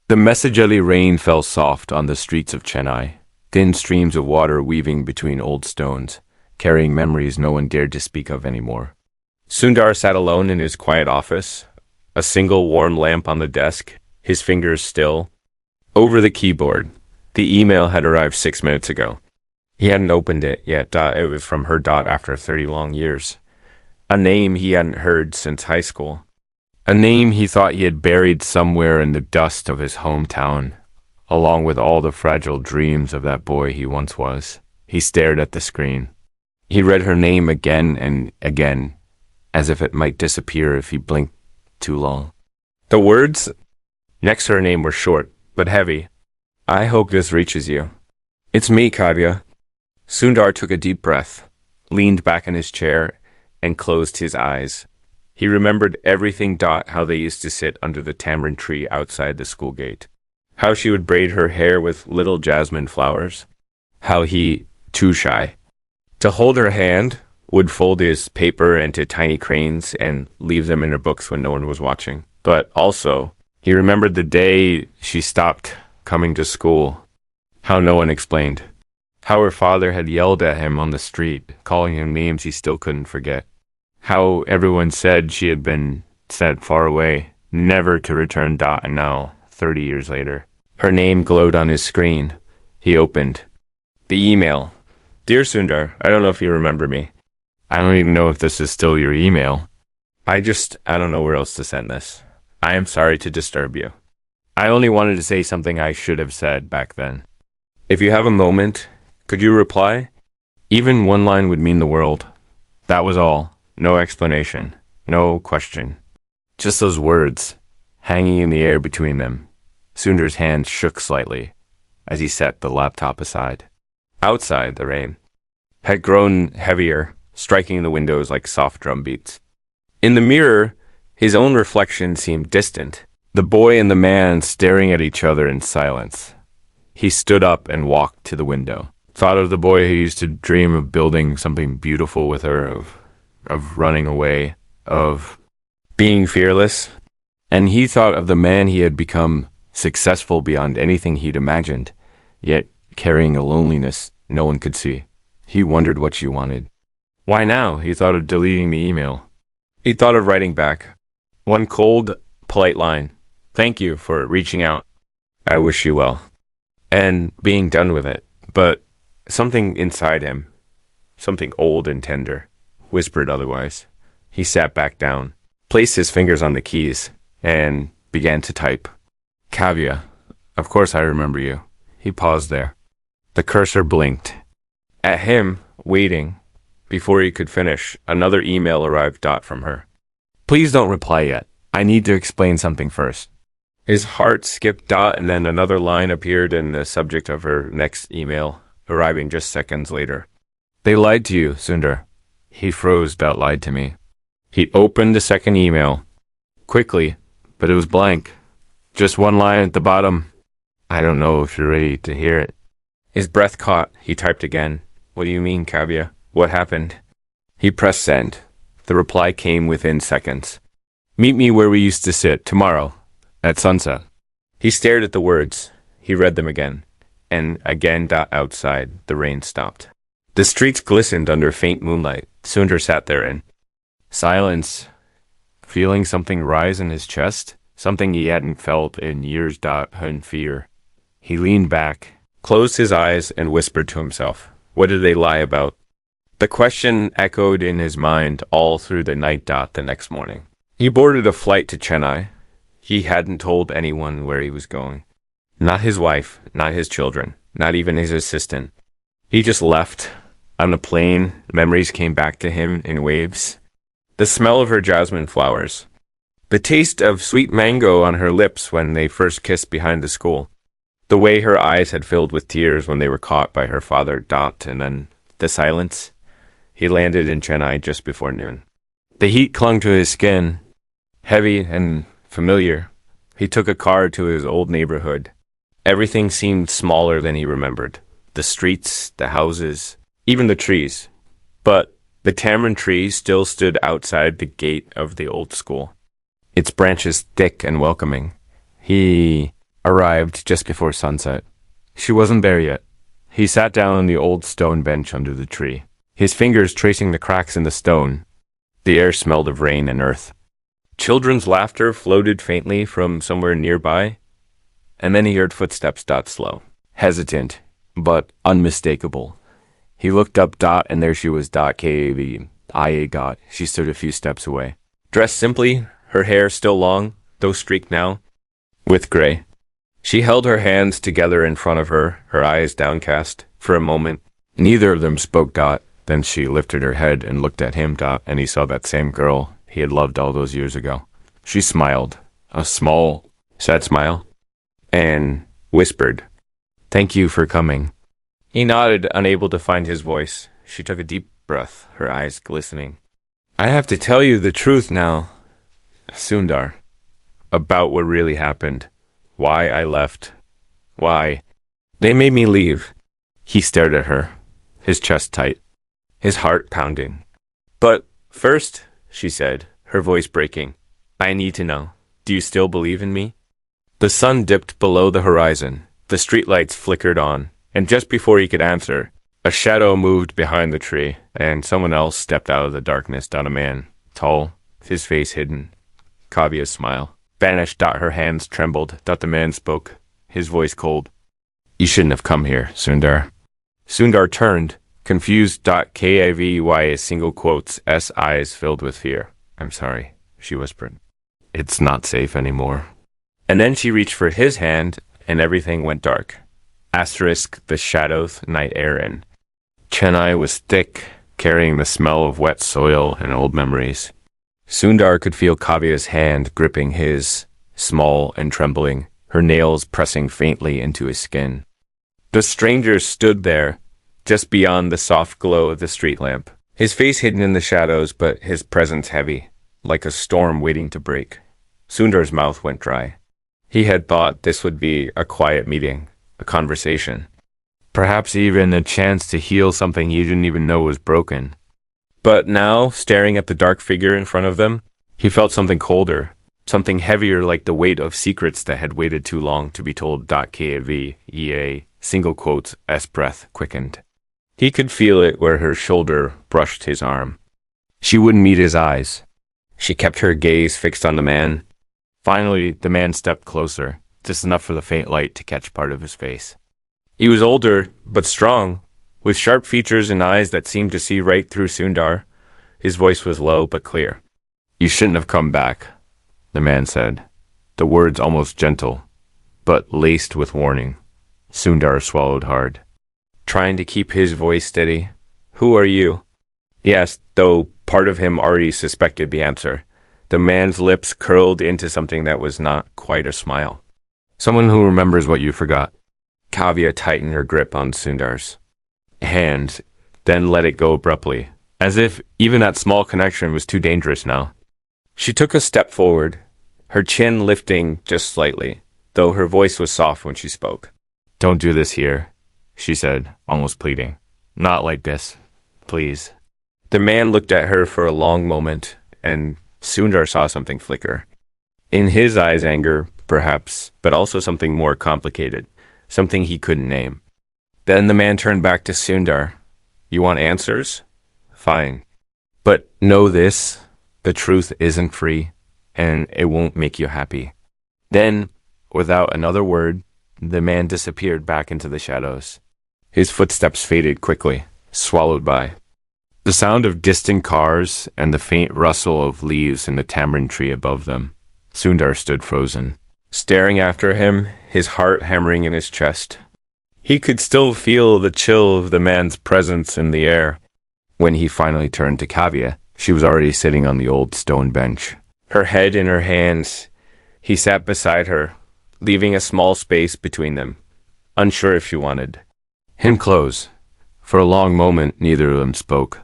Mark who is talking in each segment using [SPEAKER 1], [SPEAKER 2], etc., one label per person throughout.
[SPEAKER 1] The Messajali rain fell soft on the streets of Chennai, thin streams of water weaving between old stones, carrying memories no one dared to speak of anymore. Sundar sat alone in his quiet office, a single warm lamp on the desk, his fingers still. Over the keyboard, the email had arrived 6 minutes ago. He hadn't opened it yet. It was from her after 30 long years. A name he hadn't heard since high school. A name he thought he had buried somewhere in the dust of his hometown, along with all the fragile dreams of that boy he once was. He stared at the screen. He read her name again and again, as if it might disappear if he blinked too long. The words next to her name were short, but heavy. I hope this reaches you. It's me, Kavya. Sundar took a deep breath, leaned back in his chair, and closed his eyes. He remembered everything. How they used to sit under the tamarind tree outside the school gate. How she would braid her hair with little jasmine flowers. How he, too shy, to hold her hand, would fold his paper into tiny cranes and leave them in her books when no one was watching. But also, he remembered the day she stopped coming to school. How no one explained. How her father had yelled at him on the street, calling him names he still couldn't forget. How everyone said she had been sent far away, never to return. And now, 30 years later, her name glowed on his screen. He opened the email. Dear Sundar, I don't know if you remember me. I don't even know if this is still your email. I don't know where else to send this. I am sorry to disturb you. I only wanted to say something I should have said back then. If you have a moment, could you reply? Even one line would mean the world. That was all. No explanation. No question. Just those words, hanging in the air between them. Sundar's hand shook slightly as he set the laptop aside. Outside, the rain had grown heavier, striking the windows like soft drum beats. In the mirror, his own reflection seemed distant, the boy and the man staring at each other in silence. He stood up and walked to the window. Thought of the boy who used to dream of building something beautiful with her, of running away, of being fearless. And he thought of the man he had become, successful beyond anything he'd imagined, yet carrying a loneliness no one could see. He wondered what she wanted. Why now? He thought of deleting the email. He thought of writing back. One cold, polite line. Thank you for reaching out. I wish you well. And being done with it. But something inside him, something old and tender, whispered otherwise. He sat back down, placed his fingers on the keys, and began to type. Kavya, of course I remember you. He paused there. The cursor blinked. At him, waiting, before he could finish, another email arrived. From her. Please don't reply yet. I need to explain something first. His heart skipped. And then another line appeared in the subject of her next email, arriving just seconds later. They lied to you, Sundar. He froze. Lied to me. He opened the second email. Quickly, but it was blank. Just one line at the bottom. I don't know if you're ready to hear it. His breath caught. He typed again. What do you mean, Kavya? What happened? He pressed send. The reply came within seconds. Meet me where we used to sit, tomorrow, at sunset. He stared at the words. He read them again. And again. Outside, the rain stopped. The streets glistened under faint moonlight. Sundar sat there in silence, feeling something rise in his chest, something he hadn't felt in years. In fear. He leaned back, closed his eyes, and whispered to himself. What did they lie about? The question echoed in his mind all through the night. The next morning, he boarded a flight to Chennai. He hadn't told anyone where he was going. Not his wife, not his children, not even his assistant. He just left. On the plane, memories came back to him in waves. The smell of her jasmine flowers. The taste of sweet mango on her lips when they first kissed behind the school. The way her eyes had filled with tears when they were caught by her father. And then the silence. He landed in Chennai just before noon. The heat clung to his skin, heavy and familiar. He took a car to his old neighborhood. Everything seemed smaller than he remembered. The streets, the houses, even the trees. But the tamarind tree still stood outside the gate of the old school, its branches thick and welcoming. He arrived just before sunset. She wasn't there yet. He sat down on the old stone bench under the tree, his fingers tracing the cracks in the stone. The air smelled of rain and earth. Children's laughter floated faintly from somewhere nearby, and then he heard footsteps. Slow, hesitant, but unmistakable. He looked up. And there she was. Got. She stood a few steps away, dressed simply, her hair still long, though streaked now with gray. She held her hands together in front of her eyes downcast. For a moment, neither of them spoke. Then she lifted her head and looked at him. And he saw that same girl he had loved all those years ago. She smiled, a small, sad smile, and whispered, "Thank you for coming." He nodded, unable to find his voice. She took a deep breath, her eyes glistening. "I have to tell you the truth now, Sundar, about what really happened. Why I left. Why they made me leave." He stared at her, his chest tight, his heart pounding. "But first," she said, her voice breaking, "I need to know. Do you still believe in me?" The sun dipped below the horizon. The streetlights flickered on, and just before he could answer, a shadow moved behind the tree, and someone else stepped out of the darkness. A man, tall, his face hidden. Kavya's smile vanished. Her hands trembled. The man spoke, his voice cold. "You shouldn't have come here, Sundar." Sundar turned, confused. Kavya single quotes, S eyes filled with fear. "I'm sorry," she whispered. "It's not safe anymore." And then she reached for his hand, and everything went dark. Asterisk the shadows, night air, and Chennai was thick, carrying the smell of wet soil and old memories. Sundar could feel Kavya's hand gripping his, small and trembling, her nails pressing faintly into his skin. The stranger stood there, just beyond the soft glow of the street lamp, his face hidden in the shadows, but his presence heavy, like a storm waiting to break. Sundar's mouth went dry. He had thought this would be a quiet meeting, a conversation, perhaps even a chance to heal something he didn't even know was broken. But now, staring at the dark figure in front of them, he felt something colder, something heavier, like the weight of secrets that had waited too long to be told. Kavya, single quotes, S breath quickened. He could feel it where her shoulder brushed his arm. She wouldn't meet his eyes. She kept her gaze fixed on the man. Finally, the man stepped closer, just enough for the faint light to catch part of his face. He was older, but strong, with sharp features and eyes that seemed to see right through Sundar. His voice was low but clear. "You shouldn't have come back," the man said, the words almost gentle, but laced with warning. Sundar swallowed hard, trying to keep his voice steady. "Who are you?" he asked, though part of him already suspected the answer. The man's lips curled into something that was not quite a smile. "Someone who remembers what you forgot." Kavya tightened her grip on Sundar's hand, then let it go abruptly, as if even that small connection was too dangerous now. She took a step forward, her chin lifting just slightly, though her voice was soft when she spoke. "Don't do this here," she said, almost pleading. "Not like this, please." The man looked at her for a long moment, and Sundar saw something flicker. In his eyes, anger, perhaps, but also something more complicated, something he couldn't name. Then the man turned back to Sundar. "You want answers? Fine. But know this, the truth isn't free, and it won't make you happy." Then, without another word, the man disappeared back into the shadows. His footsteps faded quickly, swallowed by the sound of distant cars and the faint rustle of leaves in the tamarind tree above them. Sundar stood frozen, staring after him, his heart hammering in his chest. He could still feel the chill of the man's presence in the air. When he finally turned to Kavya, she was already sitting on the old stone bench, her head in her hands. He sat beside her, leaving a small space between them, unsure if she wanted him close. For a long moment, neither of them spoke.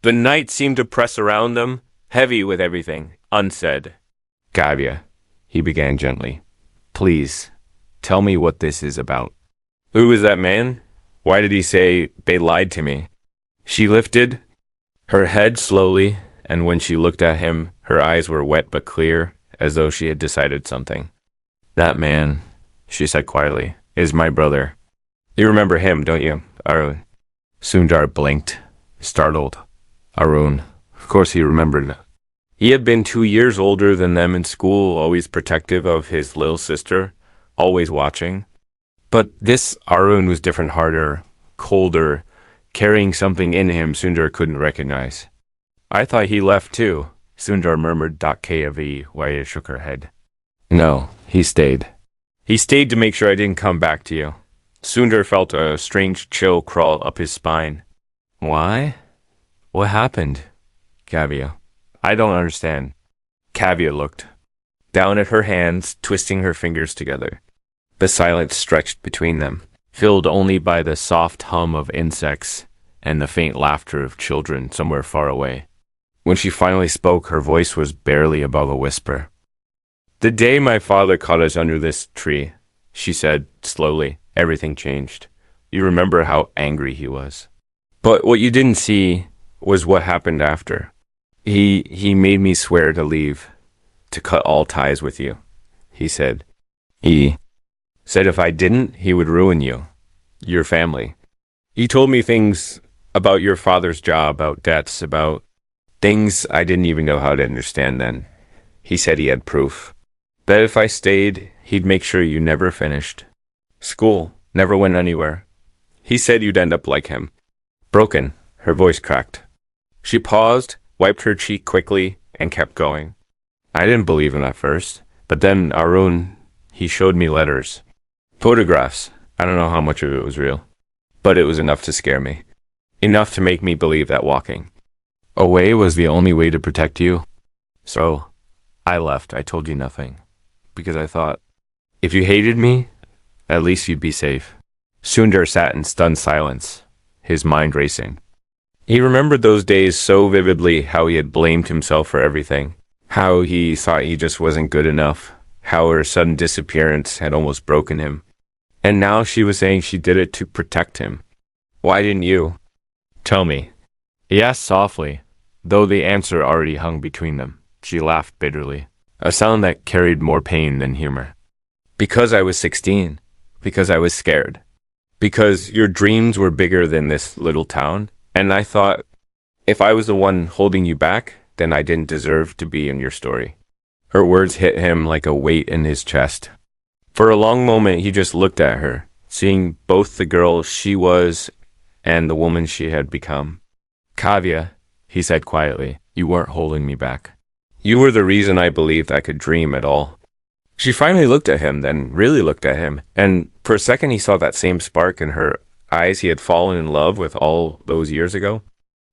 [SPEAKER 1] The night seemed to press around them, heavy with everything unsaid. "Kavya," he began gently, "please, tell me what this is about. Who was that man? Why did he say they lied to me?" She lifted her head slowly, and when she looked at him, her eyes were wet but clear, as though she had decided something. "That man," she said quietly, is my brother. You remember him, don't you, Arun? Sundar blinked, startled. Arun. Of course he remembered. He had been 2 years older than them in school, always protective of his little sister, always watching. But this Arun was different, harder, colder, carrying something in him Sundar couldn't recognize. I thought he left too, Sundar murmured. Kavi while shook her head. No, he stayed. He stayed to make sure I didn't come back to you. Sundar felt a strange chill crawl up his spine. Why? What happened? Kavya. I don't understand. Kavya looked down at her hands, twisting her fingers together. The silence stretched between them, filled only by the soft hum of insects and the faint laughter of children somewhere far away. When she finally spoke, her voice was barely above a whisper. The day my father caught us under this tree, she said slowly, everything changed. You remember how angry he was. But what you didn't see was what happened after. He made me swear to leave, to cut all ties with you, he said. He said if I didn't, he would ruin you, your family. He told me things about your father's job, about debts, about things I didn't even know how to understand then. He said he had proof. That if I stayed, he'd make sure you never finished school, never went anywhere. He said you'd end up like him. Broken, her voice cracked. She paused, wiped her cheek quickly, and kept going. I didn't believe him at first, but then Arun, he showed me letters. Photographs. I don't know how much of it was real, but it was enough to scare me. Enough to make me believe that walking away was the only way to protect you. So, I left. I told you nothing. Because I thought, if you hated me, at least you'd be safe. Sundar sat in stunned silence, his mind racing. He remembered those days so vividly, how he had blamed himself for everything, how he thought he just wasn't good enough, how her sudden disappearance had almost broken him. And now she was saying she did it to protect him. Why didn't you? Tell me. He asked softly, though the answer already hung between them. She laughed bitterly, a sound that carried more pain than humor. Because I was 16. Because I was scared. Because your dreams were bigger than this little town. And I thought, if I was the one holding you back, then I didn't deserve to be in your story. Her words hit him like a weight in his chest. For a long moment, he just looked at her, seeing both the girl she was and the woman she had become. Kavya, he said quietly, you weren't holding me back. You were the reason I believed I could dream at all. She finally looked at him, then really looked at him, and for a second he saw that same spark in her eyes he had fallen in love with all those years ago.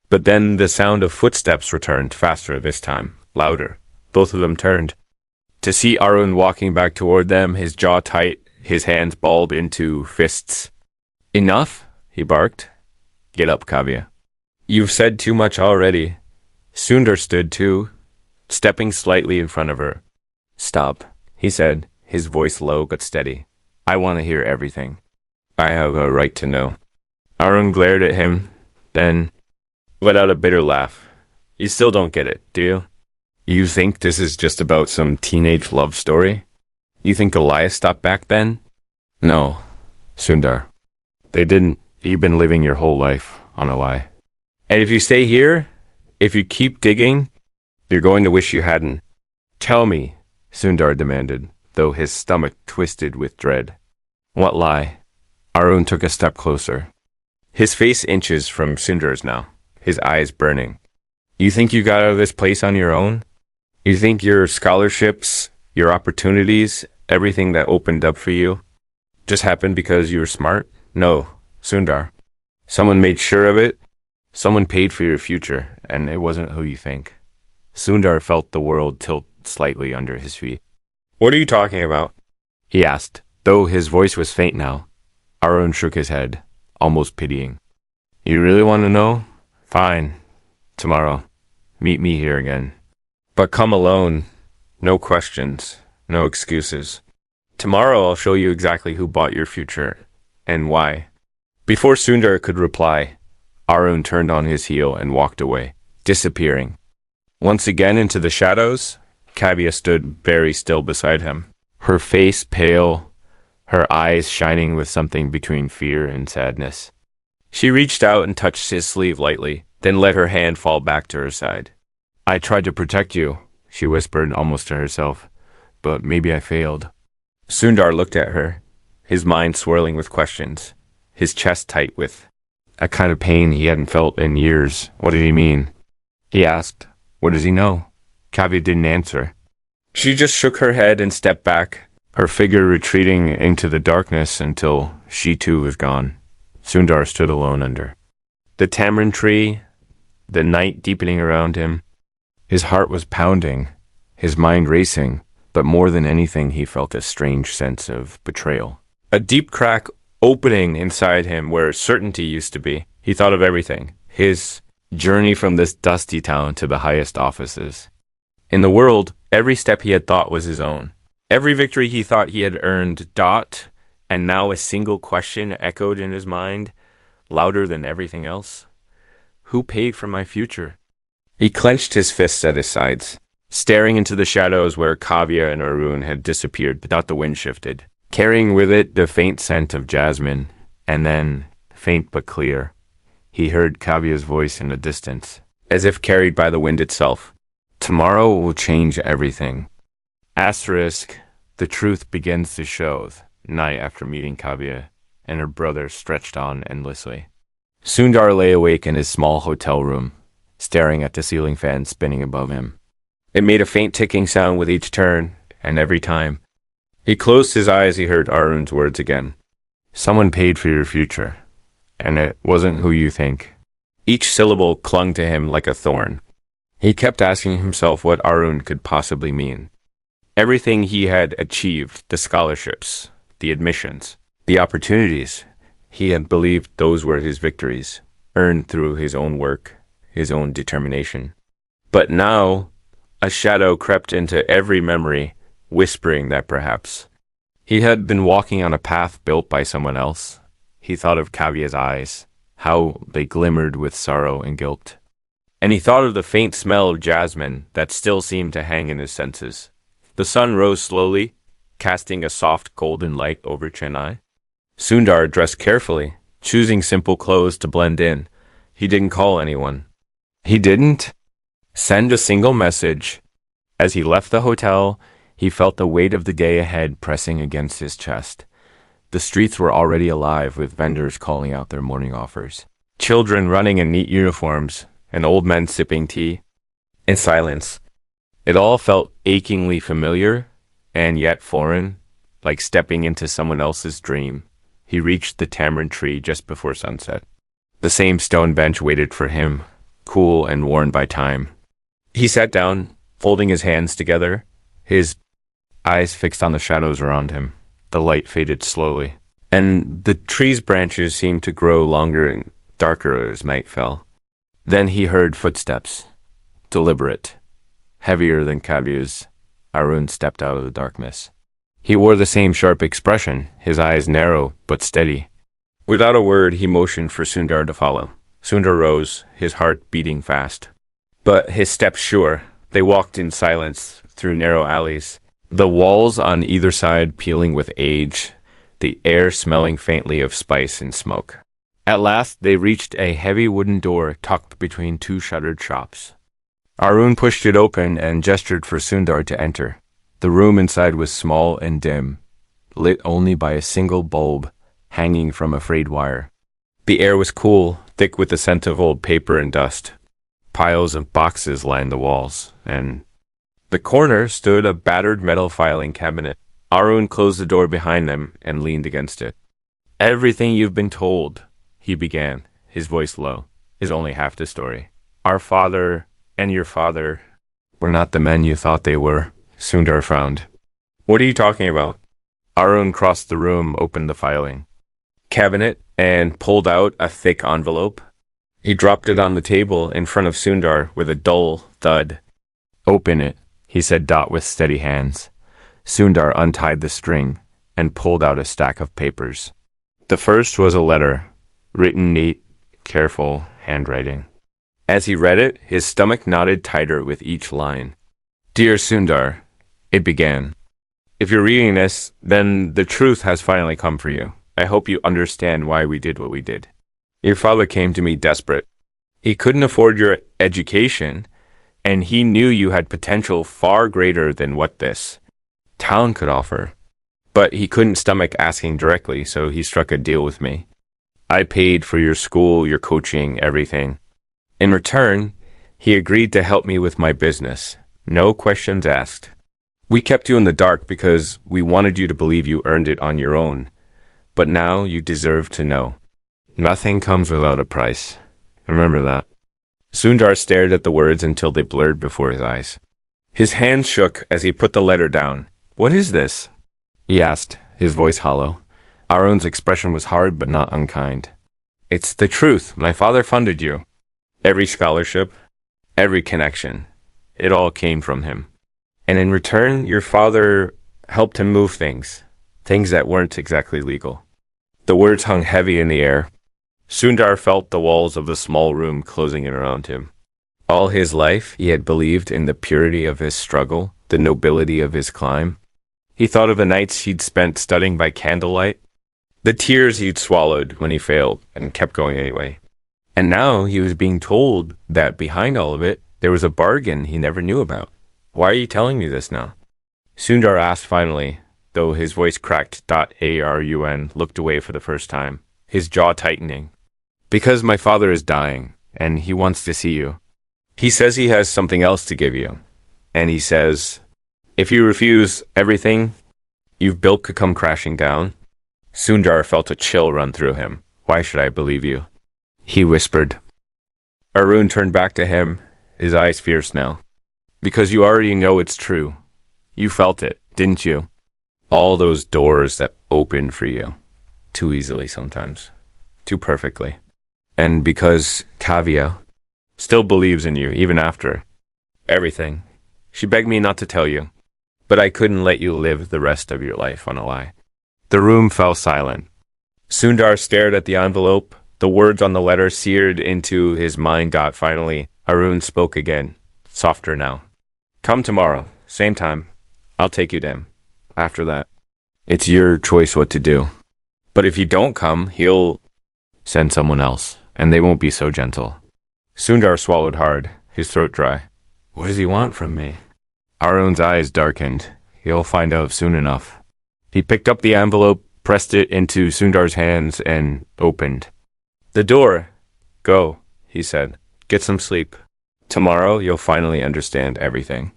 [SPEAKER 1] But then the sound of footsteps returned, faster this time, louder. Both of them turned. To see Arun walking back toward them, his jaw tight, his hands balled into fists. Enough, he barked. Get up, Kavya. You've said too much already. Sundar stood too, stepping slightly in front of her. Stop, he said, his voice low but steady. I want to hear everything. I have a right to know. Arun glared at him, then let out a bitter laugh. You still don't get it, do you? You think this is just about some teenage love story? You think Elias stopped back then? No, Sundar. They didn't. You've been living your whole life on a lie. And if you stay here, if you keep digging, you're going to wish you hadn't. Tell me, Sundar demanded, though his stomach twisted with dread. What lie? Arun took a step closer. His face inches from Sundar's now, his eyes burning. You think you got out of this place on your own? You think your scholarships, your opportunities, everything that opened up for you, just happened because you were smart? No, Sundar. Someone made sure of it. Someone paid for your future, and it wasn't who you think. Sundar felt the world tilt slightly under his feet. What are you talking about? He asked, though his voice was faint now. Arun shook his head, almost pitying. You really want to know? Fine. Tomorrow. Meet me here again. But come alone. No questions. No excuses. Tomorrow I'll show you exactly who bought your future, and why. Before Sundar could reply, Arun turned on his heel and walked away, disappearing. Once again into the shadows, Kavya stood very still beside him, her face pale, her eyes shining with something between fear and sadness. She reached out and touched his sleeve lightly, then let her hand fall back to her side. I tried to protect you, she whispered almost to herself, but maybe I failed. Sundar looked at her, his mind swirling with questions, his chest tight with a kind of pain he hadn't felt in years. What did he mean? He asked. What does he know? Kavya didn't answer. She just shook her head and stepped back, her figure retreating into the darkness until she too was gone. Sundar stood alone under the tamarind tree, the night deepening around him. His heart was pounding, his mind racing, but more than anything he felt a strange sense of betrayal. A deep crack opening inside him where certainty used to be. He thought of everything. His journey from this dusty town to the highest offices. In the world, every step he had thought was his own. Every victory he thought he had earned, and now a single question echoed in his mind, louder than everything else. Who paid for my future? He clenched his fists at his sides, staring into the shadows where Kavya and Arun had disappeared without the wind shifted, carrying with it the faint scent of jasmine, and then, faint but clear, he heard Kavya's voice in the distance, as if carried by the wind itself. Tomorrow will change everything. Asterisk, the truth begins to show, night after meeting Kavya, and her brother stretched on endlessly. Sundar lay awake in his small hotel room, staring at the ceiling fan spinning above him. It made a faint ticking sound with each turn, and every time. He closed his eyes, he heard Arun's words again. Someone paid for your future, and it wasn't who you think. Each syllable clung to him like a thorn. He kept asking himself what Arun could possibly mean. Everything he had achieved, the scholarships, the admissions, the opportunities, he had believed those were his victories, earned through his own work, his own determination. But now, a shadow crept into every memory, whispering that perhaps he had been walking on a path built by someone else. He thought of Kavya's eyes, how they glimmered with sorrow and guilt. And he thought of the faint smell of jasmine that still seemed to hang in his senses. The sun rose slowly, casting a soft golden light over Chennai. Sundar dressed carefully, choosing simple clothes to blend in. He didn't call anyone. He didn't send a single message. As he left the hotel, he felt the weight of the day ahead pressing against his chest. The streets were already alive with vendors calling out their morning offers. Children running in neat uniforms, and old men sipping tea. In silence. It all felt achingly familiar, and yet foreign, like stepping into someone else's dream. He reached the tamarind tree just before sunset. The same stone bench waited for him, cool and worn by time. He sat down, folding his hands together, his eyes fixed on the shadows around him. The light faded slowly, and the tree's branches seemed to grow longer and darker as night fell. Then he heard footsteps, deliberate, heavier than Kavya's. Arun stepped out of the darkness. He wore the same sharp expression, his eyes narrow but steady. Without a word, he motioned for Sundar to follow. Sundar rose, his heart beating fast. But his steps sure. They walked in silence through narrow alleys, the walls on either side peeling with age, the air smelling faintly of spice and smoke. At last, they reached a heavy wooden door tucked between two shuttered shops. Arun pushed it open and gestured for Sundar to enter. The room inside was small and dim, lit only by a single bulb hanging from a frayed wire. The air was cool, thick with the scent of old paper and dust. Piles of boxes lined the walls, and the corner stood a battered metal filing cabinet. Arun closed the door behind them and leaned against it. Everything you've been told, he began, his voice low, is only half the story. Our father and your father were not the men you thought they were. Sundar frowned. What are you talking about? Arun crossed the room, opened the filing cabinet, and pulled out a thick envelope. He dropped it on the table in front of Sundar with a dull thud. Open it, he said with steady hands. Sundar untied the string and pulled out a stack of papers. The first was a letter, written neat, careful handwriting. As he read it, his stomach knotted tighter with each line. Dear Sundar, it began. If you're reading this, then the truth has finally come for you. I hope you understand why we did what we did. Your father came to me desperate. He couldn't afford your education, and he knew you had potential far greater than what this town could offer. But he couldn't stomach asking directly, so he struck a deal with me. I paid for your school, your coaching, everything. In return, he agreed to help me with my business. No questions asked. We kept you in the dark because we wanted you to believe you earned it on your own. But now you deserve to know. Nothing comes without a price. Remember that. Sundar stared at the words until they blurred before his eyes. His hands shook as he put the letter down. What is this? He asked, his voice hollow. Arun's expression was hard but not unkind. It's the truth. My father funded you. Every scholarship, every connection, it all came from him. And in return, your father helped him move things that weren't exactly legal. The words hung heavy in the air. Sundar felt the walls of the small room closing in around him. All his life, he had believed in the purity of his struggle, the nobility of his climb. He thought of the nights he'd spent studying by candlelight, the tears he'd swallowed when he failed and kept going anyway. And now he was being told that behind all of it, there was a bargain he never knew about. Why are you telling me this now? Sundar asked finally, though his voice cracked. Arun looked away for the first time, his jaw tightening. Because my father is dying, and he wants to see you. He says he has something else to give you. And he says, if you refuse everything you've built could come crashing down. Sundar felt a chill run through him. Why should I believe you? He whispered. Arun turned back to him, his eyes fierce now. Because you already know it's true. You felt it, didn't you? All those doors that opened for you. Too easily sometimes. Too perfectly. And because Kavya still believes in you, even after everything. She begged me not to tell you. But I couldn't let you live the rest of your life on a lie. The room fell silent. Sundar stared at the envelope. The words on the letter seared into his mind. Finally, Arun spoke again, softer now. Come tomorrow, same time. I'll take you down. After that, it's your choice what to do. But if you don't come, he'll send someone else, and they won't be so gentle. Sundar swallowed hard, his throat dry. What does he want from me? Arun's eyes darkened. He'll find out soon enough. He picked up the envelope, pressed it into Sundar's hands, and opened. The door. Go, he said. Get some sleep. Tomorrow you'll finally understand everything.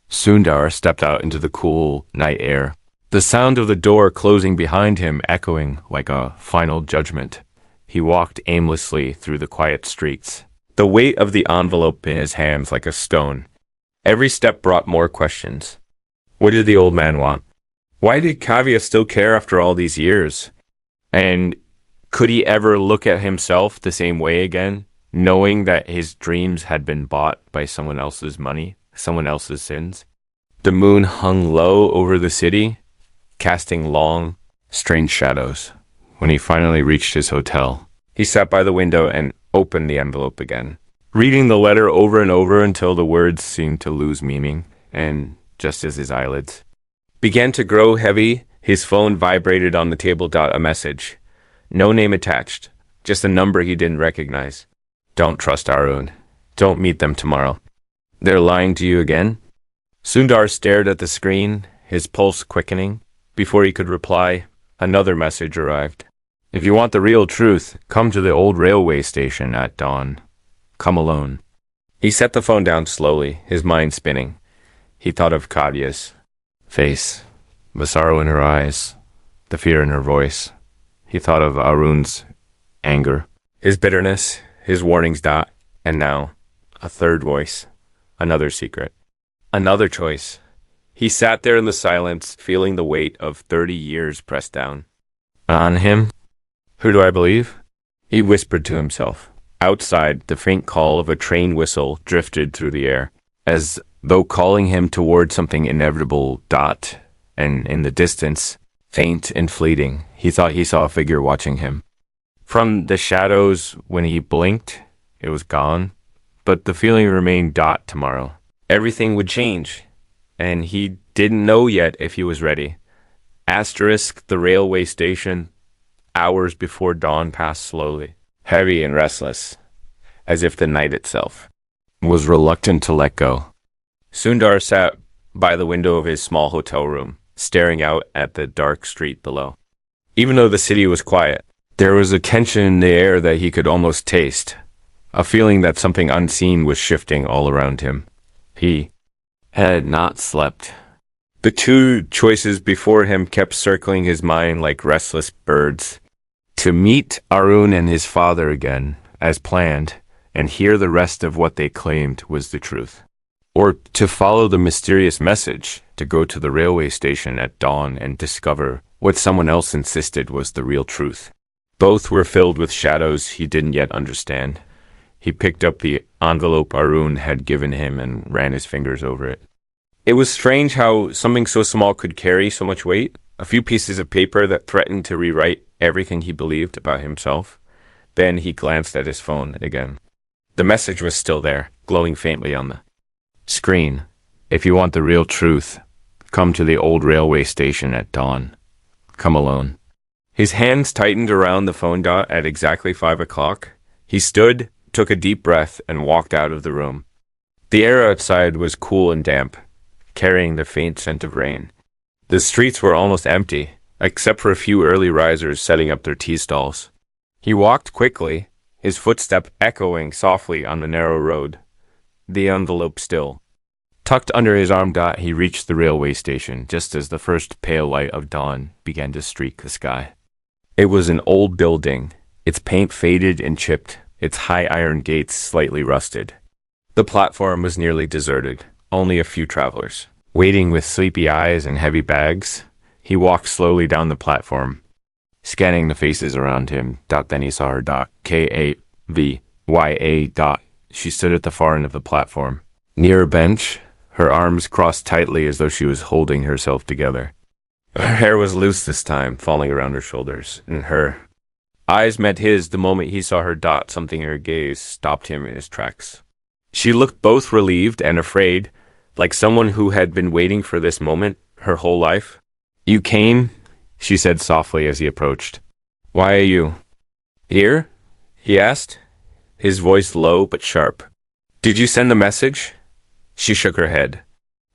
[SPEAKER 1] Sundar stepped out into the cool night air, the sound of the door closing behind him echoing like a final judgment. He walked aimlessly through the quiet streets, the weight of the envelope in his hands like a stone. Every step brought more questions. What did the old man want? Why did Kavya still care after all these years? And could he ever look at himself the same way again, knowing that his dreams had been bought by someone else's money, someone else's sins? The moon hung low over the city, casting long, strange shadows. When he finally reached his hotel, he sat by the window and opened the envelope again, reading the letter over and over until the words seemed to lose meaning, and just as his eyelids began to grow heavy, his phone vibrated on the table. A message. No name attached, just a number he didn't recognize. Don't trust Arun. Don't meet them tomorrow. They're lying to you again? Sundar stared at the screen, his pulse quickening. Before he could reply, another message arrived. If you want the real truth, come to the old railway station at dawn. Come alone. He set the phone down slowly, his mind spinning. He thought of Kavya's face, the sorrow in her eyes, the fear in her voice. He thought of Arun's anger, his bitterness, his warnings. And now, a third voice, another secret, another choice. He sat there in the silence, feeling the weight of 30 years pressed down on him. Who do I believe? He whispered to himself. Outside, the faint call of a train whistle drifted through the air, as though calling him toward something inevitable. And in the distance, faint and fleeting, he thought he saw a figure watching him. From the shadows, when he blinked, it was gone, but the feeling remained. Tomorrow, everything would change, and he didn't know yet if he was ready. Asterisk the railway station. Hours before dawn passed slowly, heavy and restless, as if the night itself was reluctant to let go. Sundar sat by the window of his small hotel room, staring out at the dark street below. Even though the city was quiet, there was a tension in the air that he could almost taste, a feeling that something unseen was shifting all around him. He had not slept. The two choices before him kept circling his mind like restless birds. To meet Arun and his father again, as planned, and hear the rest of what they claimed was the truth. Or to follow the mysterious message, to go to the railway station at dawn and discover what someone else insisted was the real truth. Both were filled with shadows he didn't yet understand. He picked up the envelope Arun had given him and ran his fingers over it. It was strange how something so small could carry so much weight. A few pieces of paper that threatened to rewrite everything he believed about himself. Then he glanced at his phone again. The message was still there, glowing faintly on the screen. If you want the real truth, come to the old railway station at dawn. Come alone. His hands tightened around the phone dot at exactly 5 o'clock. He stood, took a deep breath, and walked out of the room. The air outside was cool and damp, carrying the faint scent of rain. The streets were almost empty, except for a few early risers setting up their tea stalls. He walked quickly, his footstep echoing softly on the narrow road, the envelope still. Tucked under his arm dot, he reached the railway station just as the first pale light of dawn began to streak the sky. It was an old building, its paint faded and chipped, its high iron gates slightly rusted. The platform was nearly deserted, only a few travelers. Waiting with sleepy eyes and heavy bags, he walked slowly down the platform, scanning the faces around him. Then he saw her. Kavya. She stood at the far end of the platform. Near a bench, her arms crossed tightly as though she was holding herself together. Her hair was loose this time, falling around her shoulders, and her eyes met his the moment he saw her. Something in her gaze stopped him in his tracks. She looked both relieved and afraid, like someone who had been waiting for this moment her whole life. You came, she said softly as he approached. Why are you here? He asked, his voice low but sharp. Did you send a message? She shook her head.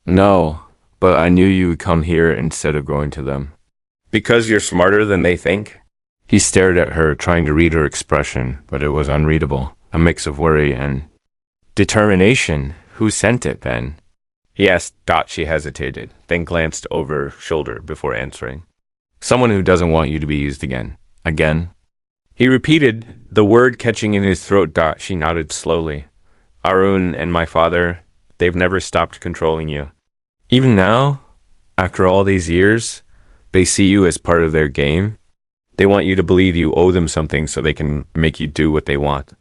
[SPEAKER 1] No, but I knew you would come here instead of going to them. Because you're smarter than they think? He stared at her, trying to read her expression, but it was unreadable, a mix of worry and determination. Who sent it, then? He asked. She hesitated, then glanced over her shoulder before answering. Someone who doesn't want you to be used again. Again? He repeated, the word catching in his throat. She nodded slowly. Arun and my father, they've never stopped controlling you. Even now, after all these years, they see you as part of their game. They want you to believe you owe them something so they can make you do what they want.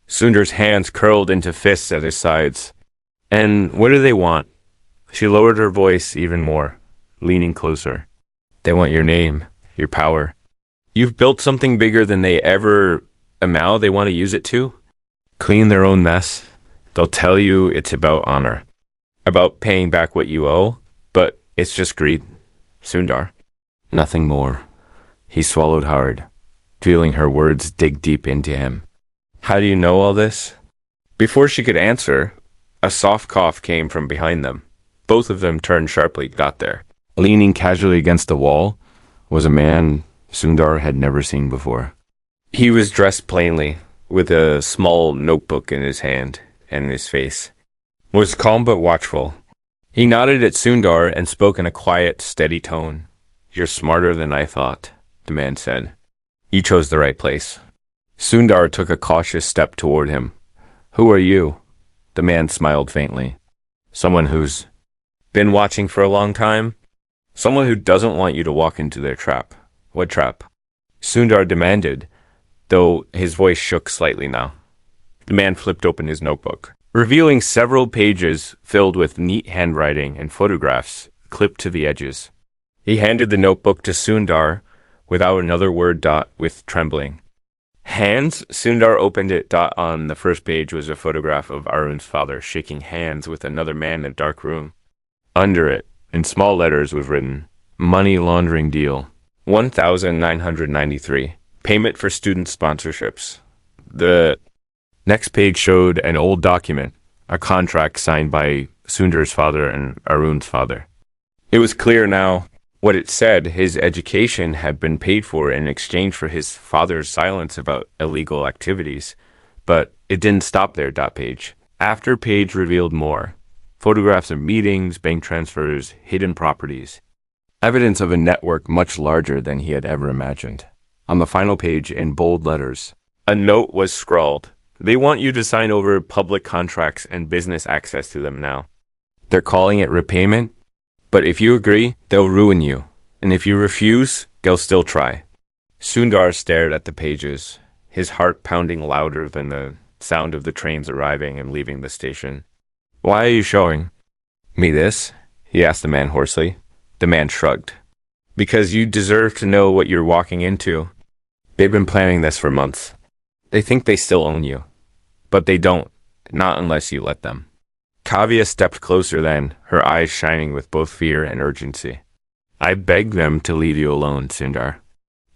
[SPEAKER 1] Sundar's hands curled into fists at his sides. And what do they want? She lowered her voice even more, leaning closer. They want your name, your power. You've built something bigger than they ever they want to use it to. Clean their own mess. They'll tell you it's about honor, about paying back what you owe, but it's just greed. Sundar. Nothing more. He swallowed hard, feeling her words dig deep into him. How do you know all this? Before she could answer, a soft cough came from behind them. Both of them turned sharply. There, leaning casually against the wall, was a man Sundar had never seen before. He was dressed plainly, with a small notebook in his hand, and his face was calm but watchful. He nodded at Sundar and spoke in a quiet, steady tone. You're smarter than I thought, the man said. You chose the right place. Sundar took a cautious step toward him. Who are you? The man smiled faintly. Someone who's been watching for a long time? Someone who doesn't want you to walk into their trap. What trap? Sundar demanded, though his voice shook slightly now. The man flipped open his notebook, revealing several pages filled with neat handwriting and photographs clipped to the edges. He handed the notebook to Sundar without another word. With trembling hands, Sundar opened it. On the first page was a photograph of Arun's father shaking hands with another man in a dark room. Under it, In small letters was written, money laundering deal, 1,993. Payment for student sponsorships. The next page showed an old document, a contract signed by Sundar's father and Arun's father. It was clear now what it said. His education had been paid for in exchange for his father's silence about illegal activities. But it didn't stop there. Page after page revealed more. Photographs of meetings, bank transfers, hidden properties. Evidence of a network much larger than he had ever imagined. On the final page, in bold letters, a note was scrawled. They want you to sign over public contracts and business access to them now. They're calling it repayment, but if you agree, they'll ruin you. And if you refuse, they'll still try. Sundar stared at the pages, his heart pounding louder than the sound of the trains arriving and leaving the station. Why are you showing me this? He asked the man hoarsely. The man shrugged. Because you deserve to know what you're walking into. They've been planning this for months. They think they still own you. But they don't, not unless you let them. Kavya stepped closer then, her eyes shining with both fear and urgency. I begged them to leave you alone, Sundar.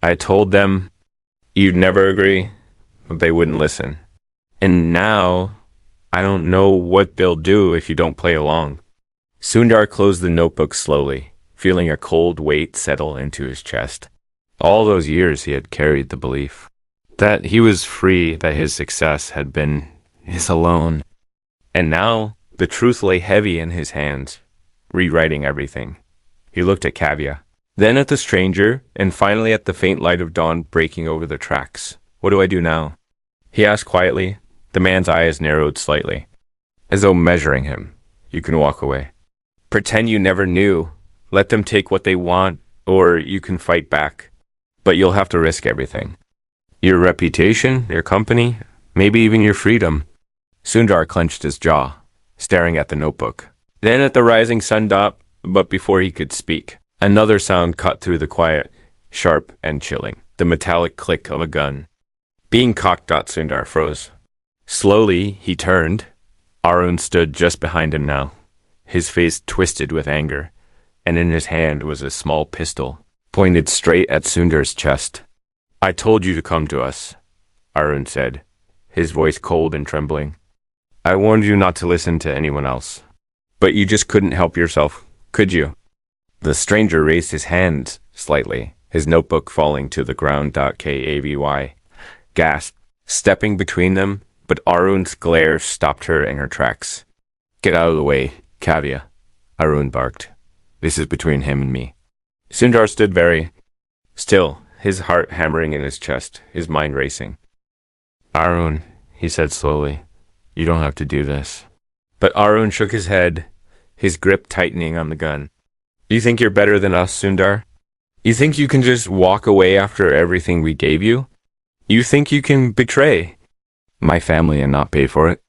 [SPEAKER 1] I told them you'd never agree, but they wouldn't listen. And now, I don't know what they'll do if you don't play along. Sundar closed the notebook slowly, feeling a cold weight settle into his chest. All those years he had carried the belief that he was free, that his success had been his alone. And now, the truth lay heavy in his hands, rewriting everything. He looked at Kavya, then at the stranger, and finally at the faint light of dawn breaking over the tracks. What do I do now? He asked quietly. The man's eyes narrowed slightly, as though measuring him. You can walk away. Pretend you never knew. Let them take what they want, or you can fight back. But you'll have to risk everything. Your reputation, your company, maybe even your freedom. Sundar clenched his jaw, staring at the notebook. Then at the rising sun dot, but before he could speak, another sound cut through the quiet, sharp and chilling. The metallic click of a gun. Being cocked, Sundar froze. Slowly, he turned. Arun stood just behind him now, his face twisted with anger, and in his hand was a small pistol, pointed straight at Sundar's chest. I told you to come to us, Arun said, his voice cold and trembling. I warned you not to listen to anyone else. But you just couldn't help yourself, could you? The stranger raised his hand slightly, his notebook falling to the ground. Kavy gasped, stepping between them, but Arun's glare stopped her in her tracks. Get out of the way, Kavya, Arun barked. This is between him and me. Sundar stood very still, his heart hammering in his chest, his mind racing. Arun, he said slowly, you don't have to do this. But Arun shook his head, his grip tightening on the gun. You think you're better than us, Sundar? You think you can just walk away after everything we gave you? You think you can betray my family and not pay for it?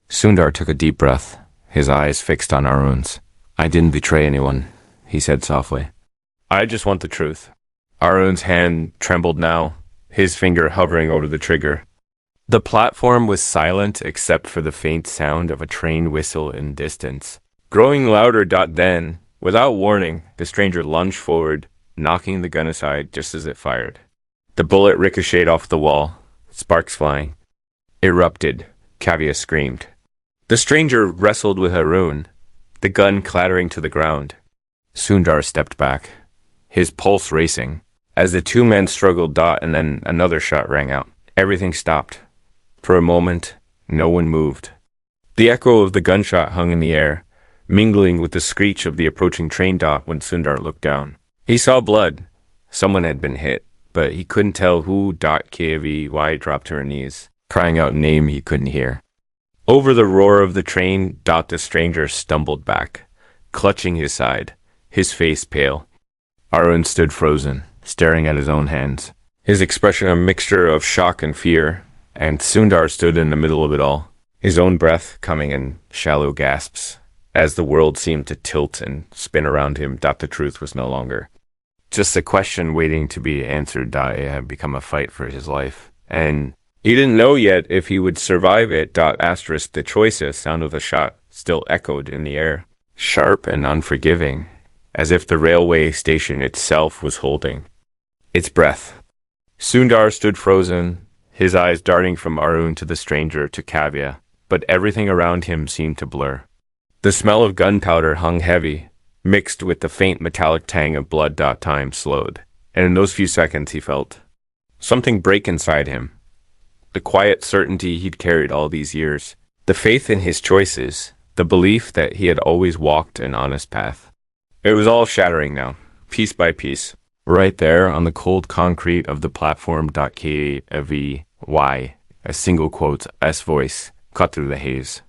[SPEAKER 1] Sundar took a deep breath, his eyes fixed on Arun's. I didn't betray anyone, he said softly. I just want the truth. Arun's hand trembled now, his finger hovering over the trigger. The platform was silent except for the faint sound of a train whistle in distance. Growing louder. Then, without warning, the stranger lunged forward, knocking the gun aside just as it fired. The bullet ricocheted off the wall, sparks flying. Erupted. Kavya screamed. The stranger wrestled with Arun, the gun clattering to the ground. Sundar stepped back, his pulse racing. As the two men struggled, and then another shot rang out. Everything stopped. For a moment, no one moved. The echo of the gunshot hung in the air, mingling with the screech of the approaching train. When Sundar looked down, he saw blood. Someone had been hit, but he couldn't tell who. Kavy dropped to her knees, crying out a name he couldn't hear. Over the roar of the train, the stranger stumbled back, clutching his side, his face pale. Arun stood frozen, staring at his own hands, his expression a mixture of shock and fear, and Sundar stood in the middle of it all, his own breath coming in shallow gasps, as the world seemed to tilt and spin around him. The truth was no longer just a question waiting to be answered. It had become a fight for his life, and he didn't know yet if he would survive it. The choices sound of the shot still echoed in the air, sharp and unforgiving. as if the railway station itself was holding its breath. Sundar stood frozen, his eyes darting from Arun to the stranger to Kavya, but everything around him seemed to blur. The smell of gunpowder hung heavy, mixed with the faint metallic tang of blood. Time slowed, and in those few seconds he felt something break inside him. The quiet certainty he'd carried all these years, the faith in his choices, the belief that he had always walked an honest path. It was all shattering now, piece by piece. Right there on the cold concrete of the platform. Kavy, a single quote, S voice, cut through the haze.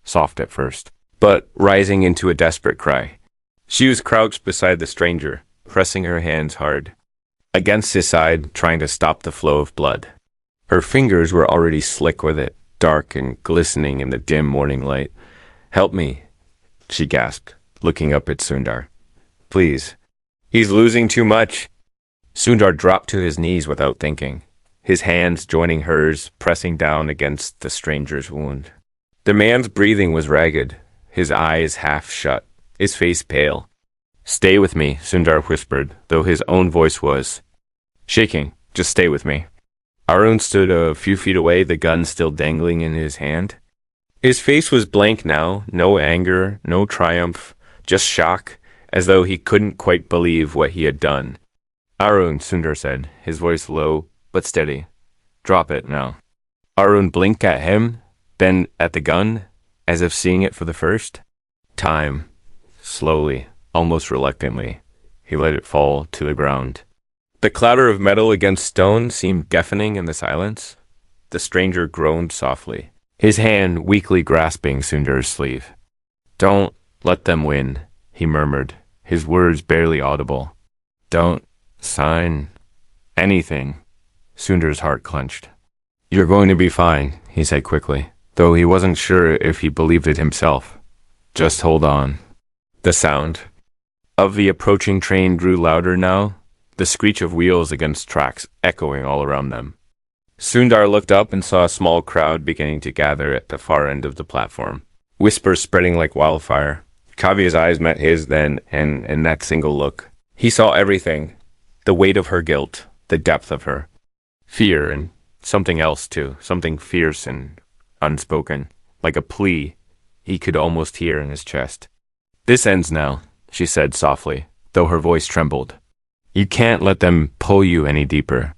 [SPEAKER 1] Soft at first, but rising into a desperate cry. She was crouched beside the stranger, pressing her hands hard against his side, trying to stop the flow of blood. Her fingers were already slick with it, dark and glistening in the dim morning light. "Help me," she gasped, looking up at Sundar. "Please. He's losing too much." Sundar dropped to his knees without thinking, his hands joining hers, pressing down against the stranger's wound. The man's breathing was ragged, his eyes half shut, his face pale. "Stay with me," Sundar whispered, though his own voice was shaking. "Just stay with me." Arun stood a few feet away, the gun still dangling in his hand. His face was blank now, no anger, no triumph, just shock, as though he couldn't quite believe what he had done. "Arun," Sundar said, his voice low but steady. "Drop it now." Arun blinked at him, then at the gun, as if seeing it for the first time. Slowly, almost reluctantly, he let it fall to the ground. The clatter of metal against stone seemed deafening in the silence. The stranger groaned softly, his hand weakly grasping Sundar's sleeve. "Don't let them win," he murmured, his words barely audible. "Don't sign anything." Sundar's heart clenched. "You're going to be fine," he said quickly, though he wasn't sure if he believed it himself. "Just hold on." The sound of the approaching train grew louder now, the screech of wheels against tracks echoing all around them. Sundar looked up and saw a small crowd beginning to gather at the far end of the platform, whispers spreading like wildfire. Kavya's eyes met his then, and in that single look, he saw everything. The weight of her guilt, the depth of her fear, and something else too, something fierce and unspoken, like a plea he could almost hear in his chest. "This ends now," she said softly, though her voice trembled. "You can't let them pull you any deeper."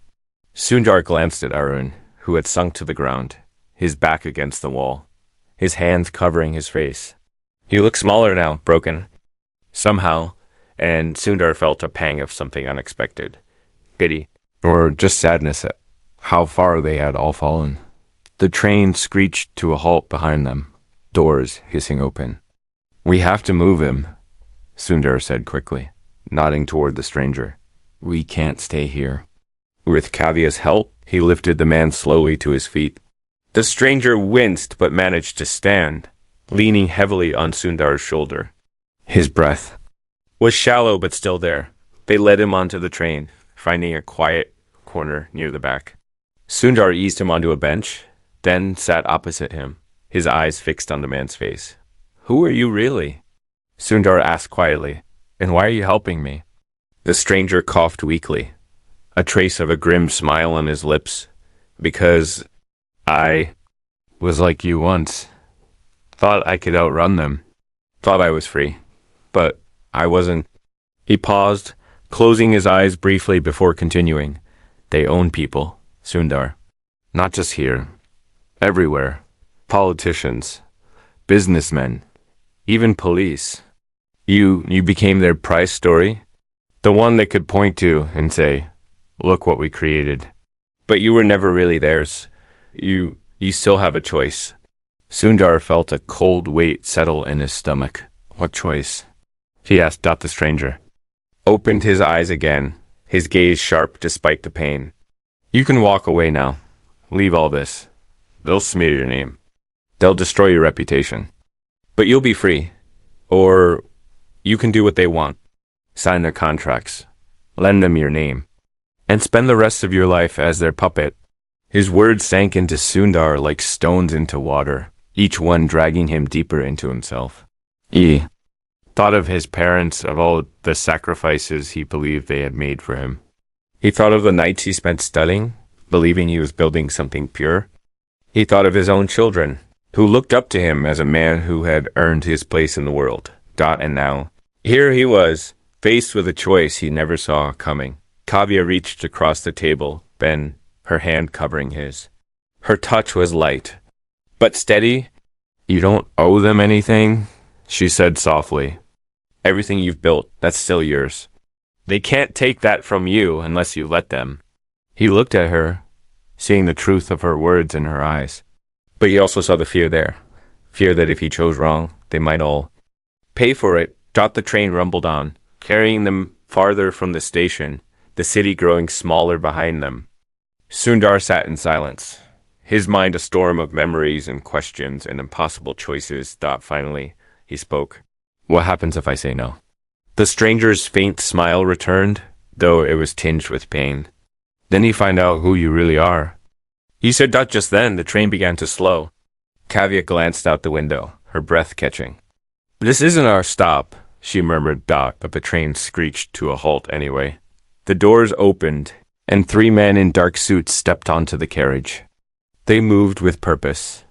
[SPEAKER 1] Sundar glanced at Arun, who had sunk to the ground, his back against the wall, his hands covering his face. He looked smaller now, broken. Somehow, and Sundar felt a pang of something unexpected. Pity, or just sadness at how far they had all fallen. The train screeched to a halt behind them, doors hissing open. "We have to move him," Sundar said quickly, nodding toward the stranger. "We can't stay here." With Kavya's help, he lifted the man slowly to his feet. The stranger winced but managed to stand, leaning heavily on Sundar's shoulder. His breath was shallow but still there. They led him onto the train, finding a quiet corner near the back. Sundar eased him onto a bench, then sat opposite him, his eyes fixed on the man's face. "Who are you really?" Sundar asked quietly, "And why are you helping me?" The stranger coughed weakly, a trace of a grim smile on his lips. "Because I was like you once. Thought I could outrun them. Thought I was free. But I wasn't." He paused, closing his eyes briefly before continuing. "They own people, Sundar. Not just here. Everywhere. Politicians. Businessmen. Even police. You became their prize story. The one they could point to and say, 'Look what we created.' But you were never really theirs. You still have a choice." Sundar felt a cold weight settle in his stomach. "What choice?" he asked the stranger. Opened his eyes again, his gaze sharp despite the pain. "You can walk away now. Leave all this. They'll smear your name. They'll destroy your reputation. But you'll be free. Or you can do what they want. Sign their contracts. Lend them your name. And spend the rest of your life as their puppet." His words sank into Sundar like stones into water, each one dragging him deeper into himself. thought of his parents, of all the sacrifices he believed they had made for him. He thought of the nights he spent studying, believing he was building something pure. He thought of his own children, who looked up to him as a man who had earned his place in the world. And now, here he was, faced with a choice he never saw coming. Kavya reached across the table, Ben, her hand covering his. Her touch was light, but steady. You don't owe them anything, she said softly. Everything you've built, that's still yours. They can't take that from you unless you let them. He looked at her, seeing the truth of her words in her eyes. But he also saw the fear there. Fear that if he chose wrong, they might all pay for it. The train rumbled on, carrying them farther from the station, the city growing smaller behind them. Sundar sat in silence, his mind a storm of memories and questions and impossible choices. Finally, he spoke. What happens if I say no? The stranger's faint smile returned, though it was tinged with pain. Then you find out who you really are. He said that just then. The train began to slow. Kavya glanced out the window, her breath catching. This isn't our stop, she murmured, but the train screeched to a halt anyway. The doors opened, and 3 men in dark suits stepped onto the carriage. They moved with purpose,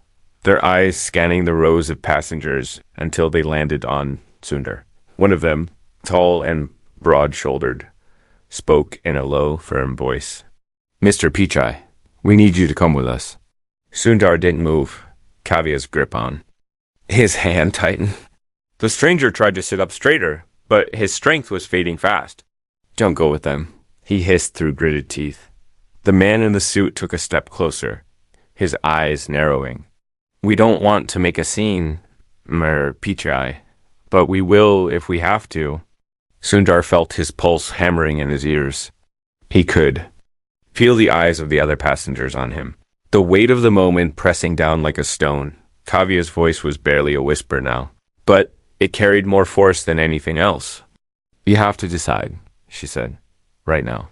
[SPEAKER 1] their eyes scanning the rows of passengers until they landed on Sundar. One of them, tall and broad-shouldered, spoke in a low, firm voice. Mr. Pichai, we need you to come with us. Sundar didn't move, Kavya's grip on. His hand tightened. The stranger tried to sit up straighter, but his strength was fading fast. Don't go with them, he hissed through gritted teeth. The man in the suit took a step closer, his eyes narrowing. We don't want to make a scene, Pichai, but we will if we have to. Sundar felt his pulse hammering in his ears. He could feel the eyes of the other passengers on him, the weight of the moment pressing down like a stone. Kavya's voice was barely a whisper now, but it carried more force than anything else. You have to decide, she said, right now.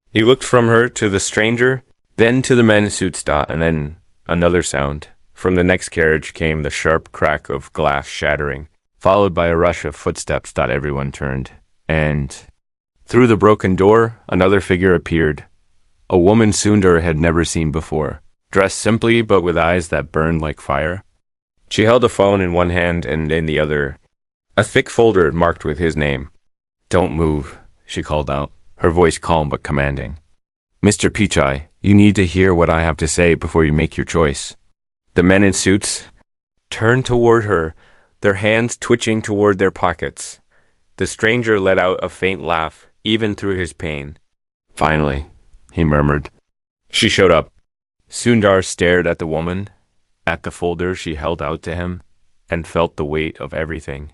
[SPEAKER 1] He looked from her to the stranger, then to the men in suits, and then another sound. From the next carriage came the sharp crack of glass shattering, followed by a rush of footsteps. Everyone turned, and through the broken door, another figure appeared. A woman Sundar had never seen before, dressed simply but with eyes that burned like fire. She held a phone in one hand and in the other a thick folder marked with his name. Don't move, she called out, her voice calm but commanding. Mr. Pichai, you need to hear what I have to say before you make your choice. The men in suits turned toward her, their hands twitching toward their pockets. The stranger let out a faint laugh, even through his pain. Finally, he murmured. She showed up. Sundar stared at the woman, at the folder she held out to him, and felt the weight of everything.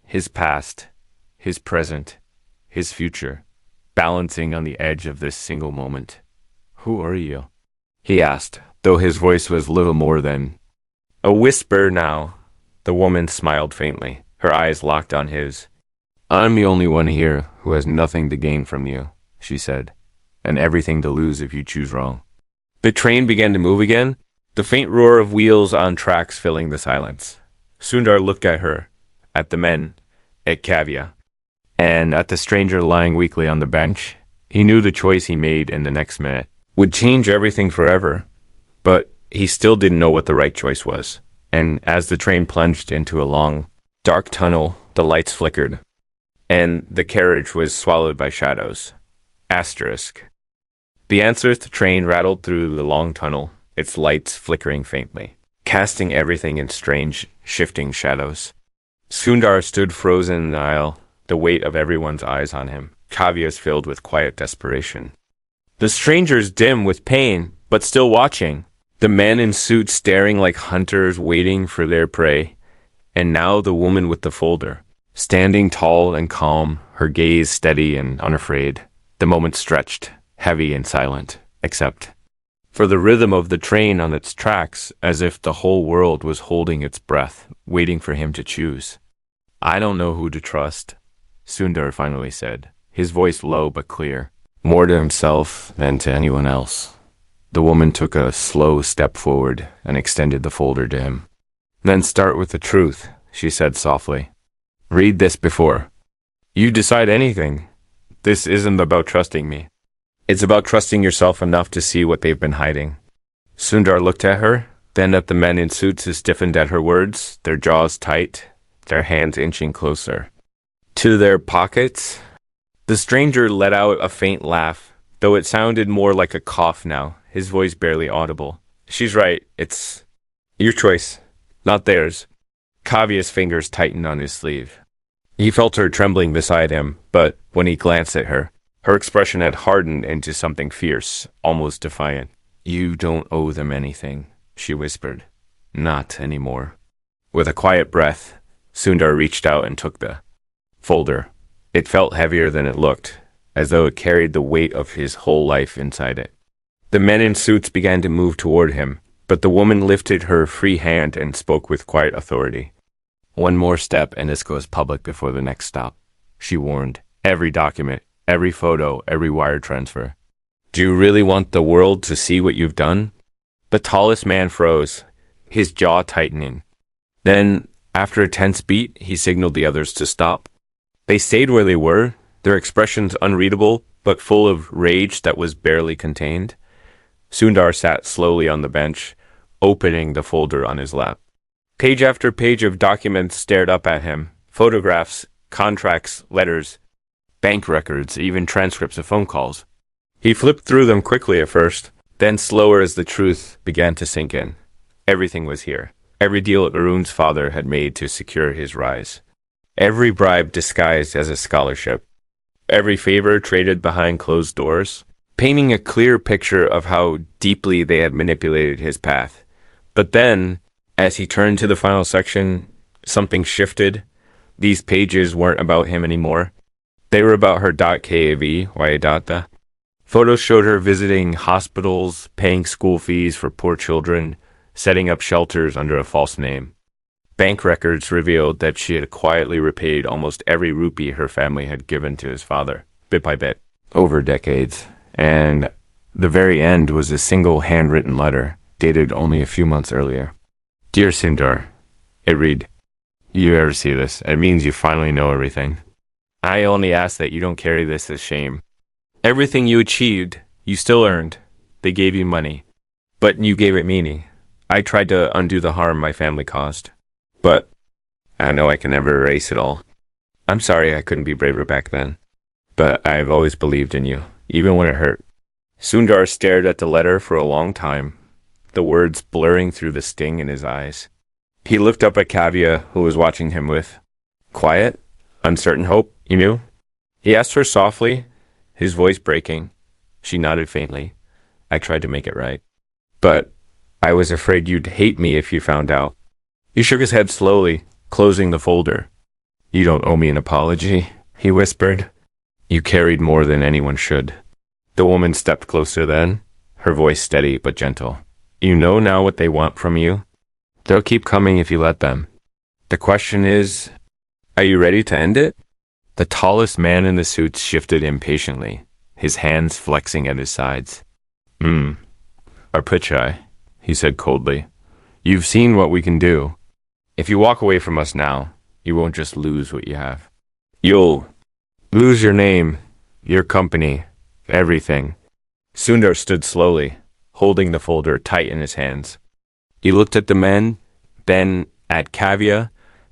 [SPEAKER 1] His past, his present, his future, balancing on the edge of this single moment. Who are you? He asked, though his voice was little more than a whisper now. The woman smiled faintly, her eyes locked on his. I'm the only one here who has nothing to gain from you, she said, and everything to lose if you choose wrong. The train began to move again, the faint roar of wheels on tracks filling the silence. Sundar looked at her, at the men, at Kavya, and at the stranger lying weakly on the bench. He knew the choice he made in the next minute would change everything forever, but he still didn't know what the right choice was. And as the train plunged into a long, dark tunnel, the lights flickered, and the carriage was swallowed by shadows. Asterisk. The answer's train rattled through the long tunnel, its lights flickering faintly, casting everything in strange, shifting shadows. Sundar stood frozen in the aisle, the weight of everyone's eyes on him. Kavya's filled with quiet desperation. The strangers dim with pain, but still watching. The men in suits staring like hunters waiting for their prey. And now the woman with the folder, standing tall and calm, her gaze steady and unafraid. The moment stretched, heavy and silent, except for the rhythm of the train on its tracks, as if the whole world was holding its breath, waiting for him to choose. I don't know who to trust, Sundar finally said, his voice low but clear, more to himself than to anyone else. The woman took a slow step forward and extended the folder to him. Then start with the truth, she said softly. Read this before. You decide anything. This isn't about trusting me. It's about trusting yourself enough to see what they've been hiding. Sundar looked at her, then at the men in suits who stiffened at her words, their jaws tight, their hands inching closer. To their pockets? The stranger let out a faint laugh, though it sounded more like a cough now, his voice barely audible. She's right, it's your choice, not theirs. Kavya's fingers tightened on his sleeve. He felt her trembling beside him, but when he glanced at her, her expression had hardened into something fierce, almost defiant. You don't owe them anything, she whispered. Not anymore. With a quiet breath, Sundar reached out and took the folder. It felt heavier than it looked, as though it carried the weight of his whole life inside it. The men in suits began to move toward him, but the woman lifted her free hand and spoke with quiet authority. One more step and this goes public before the next stop, she warned. Every document, every photo, every wire transfer. Do you really want the world to see what you've done? The tallest man froze, his jaw tightening. Then, after a tense beat, he signaled the others to stop. They stayed where they were, their expressions unreadable, but full of rage that was barely contained. Sundar sat slowly on the bench, opening the folder on his lap. Page after page of documents stared up at him. Photographs, contracts, letters, bank records, even transcripts of phone calls. He flipped through them quickly at first, then slower as the truth began to sink in. Everything was here. Every deal Arun's father had made to secure his rise. Every bribe disguised as a scholarship. Every favor traded behind closed doors, painting a clear picture of how deeply they had manipulated his path. But then, as he turned to the final section, something shifted. These pages weren't about him anymore. They were about her .kav, Wayadata. Photos showed her visiting hospitals, paying school fees for poor children, setting up shelters under a false name. Bank records revealed that she had quietly repaid almost every rupee her family had given to his father, bit by bit, over decades. And the very end was a single handwritten letter, dated only a few months earlier. Dear Sundar, it read, You ever see this? It means you finally know everything. I only ask that you don't carry this as shame. Everything you achieved, you still earned. They gave you money, but you gave it meaning. I tried to undo the harm my family caused, but I know I can never erase it all. I'm sorry I couldn't be braver back then, but I've always believed in you, even when it hurt. Sundar stared at the letter for a long time, the words blurring through the sting in his eyes. He looked up at Kavya, who was watching him with quiet, uncertain hope, you knew? He asked her softly, his voice breaking. She nodded faintly. I tried to make it right. But I was afraid you'd hate me if you found out. He shook his head slowly, closing the folder. You don't owe me an apology, he whispered. You carried more than anyone should. The woman stepped closer then, her voice steady but gentle. You know now what they want from you? They'll keep coming if you let them. The question is, are you ready to end it? The tallest man in the suit shifted impatiently, his hands flexing at his sides. Our pichai, he said coldly. You've seen what we can do. If you walk away from us now, you won't just lose what you have. You'll lose your name, your company, everything. Sundar stood slowly, holding the folder tight in his hands. He looked at the men, then at Kavya,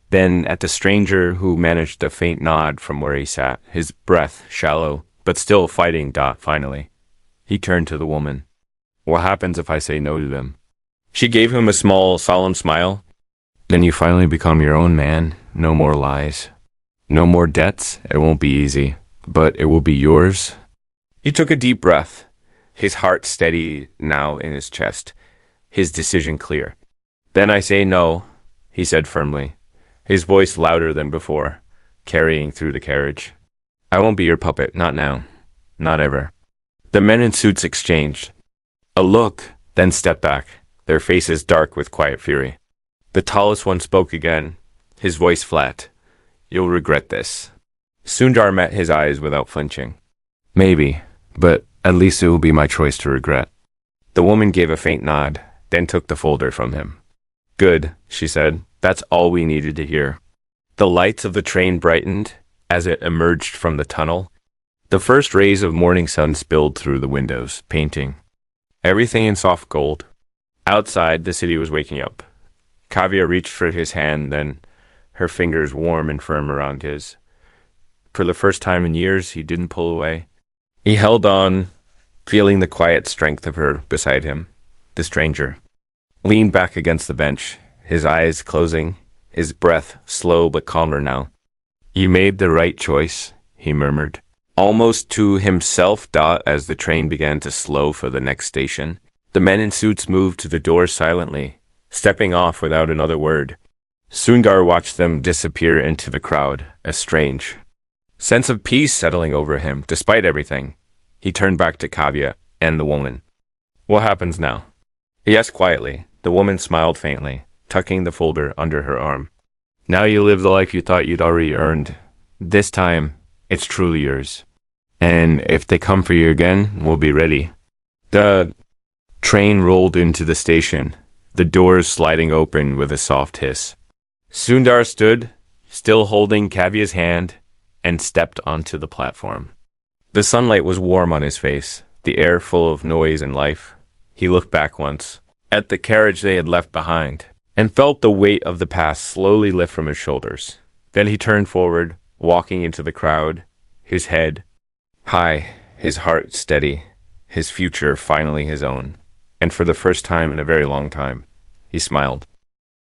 [SPEAKER 1] then at the stranger who managed a faint nod from where he sat, his breath shallow, but still fighting. Finally, he turned to the woman. What happens if I say no to them? She gave him a small, solemn smile. Then you finally become your own man. No more lies. No more debts. It won't be easy, but it will be yours. He took a deep breath, his heart steady now in his chest, his decision clear. Then I say no, he said firmly, his voice louder than before, carrying through the carriage. I won't be your puppet, not now, not ever. The men in suits exchanged a look, then stepped back, their faces dark with quiet fury. The tallest one spoke again, his voice flat. You'll regret this. Sundar met his eyes without flinching. Maybe, but at least it will be my choice to regret. The woman gave a faint nod, then took the folder from him. Good, she said. That's all we needed to hear. The lights of the train brightened as it emerged from the tunnel. The first rays of morning sun spilled through the windows, painting everything in soft gold. Outside, the city was waking up. Kavya reached for his hand, then her fingers warm and firm around his. For the first time in years, he didn't pull away. He held on, feeling the quiet strength of her beside him. The stranger leaned back against the bench, his eyes closing, his breath slow but calmer now. "You made the right choice," he murmured, almost to himself. As the train began to slow for the next station, the men in suits moved to the doors silently, stepping off without another word. Sundar watched them disappear into the crowd, a strange sense of peace settling over him. Despite everything, he turned back to Kavya and the woman. "What happens now?" he asked quietly. The woman smiled faintly, tucking the folder under her arm. "Now you live the life you thought you'd already earned. This time, it's truly yours. And if they come for you again, we'll be ready." The train rolled into the station, the doors sliding open with a soft hiss. Sundar stood, still holding Kavya's hand, and stepped onto the platform. The sunlight was warm on his face, the air full of noise and life. He looked back once, at the carriage they had left behind, and felt the weight of the past slowly lift from his shoulders. Then he turned forward, walking into the crowd, his head high, his heart steady, his future finally his own. And for the first time in a very long time, he smiled.